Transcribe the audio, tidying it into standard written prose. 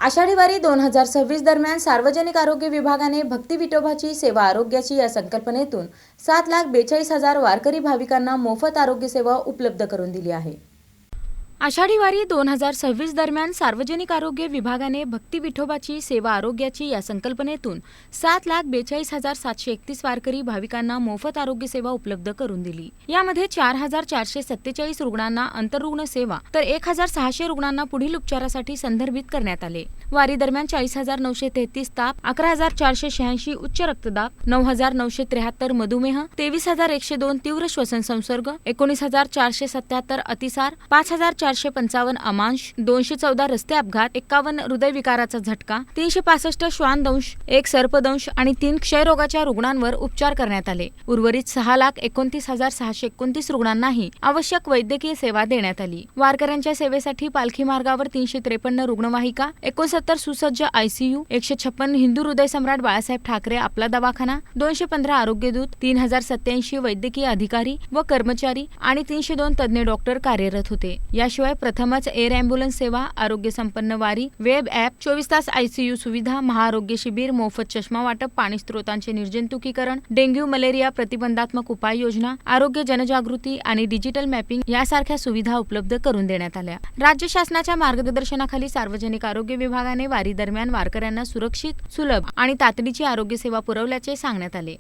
आषाढी वारी 2026 दरम्यान सार्वजनिक आरोग्य विभागाने भक्ती विठोबाची सेवा आरोग्याची या संकल्पनेतून 7,42,000 वारकरी भाविकांना मोफत आरोग्य सेवा उपलब्ध करून दिली आहे। आषाढी वारी 2026 दरम्यान सार्वजनिक आरोग्य विभागाने भक्ती विठोबाची सेवा आरोग्याची या संकल्पनेतून 7,42,731 वारकरी भाविकांना मोफत आरोग्य सेवा उपलब्ध करून दिली। यामध्ये 4,447 रुग्णांना आंतररुग्ण सेवा तर 1,600 रुग्णांना पुढील उपचारासाठी संदर्भित करण्यात आले। वारी दरम्यान 40,933 ताप, 11,486 उच्च रक्तदाब, 9,973 मधुमेह, 23,102 तीव्र श्वसन संसर्ग, 19,477 अतिसार, 5,455 अमांश, 214 रस्ते अपघात, 51 हृदयविकाराचा झटका, 365 श्वानदंश, 1 सर्पदंश आणि 3 क्षयरोगाच्या रुग्णांवर उपचार करण्यात आले। उर्वरित 6,29,629 रुग्णांनाही आवश्यक वैद्यकीय सेवा देण्यात आली। वारकऱ्यांच्या सेवेसाठी पालखी मार्गावर 353 रुग्णवाहिका, 69 सुसज्ज ICU, 156 हिंदू हृदय सम्राट बाळासाहेब ठाकरे आपला दवाखाना, 215 आरोग्यदूत, 3,087 वैद्यकीय अधिकारी व कर्मचारी आणि 302 तज्ञ डॉक्टर कार्यरत होते। याशिवाय प्रथमच एअर अँब्युलन्स सेवा, आरोग्य संपन्न वारी, वेब ॲप, 24 तास ICU सुविधा, महाआरोग्य शिबिर, मोफत चष्मा वाटप, पाणी स्त्रोतांचे निर्जंतुकीकरण, डेंग्यू मलेरिया प्रतिबंधात्मक उपाययोजना, आरोग्य जनजागृती आणि डिजिटल मॅपिंग यासारख्या सुविधा उपलब्ध करून देण्यात आल्या। राज्य शासनाच्या मार्गदर्शनाखाली सार्वजनिक आरोग्य विभागाने वारी दरम्यान वारकऱ्यांना सुरक्षित, सुलभ आणि तातडीची आरोग्य सेवा पुरवल्याचे सांगण्यात आले।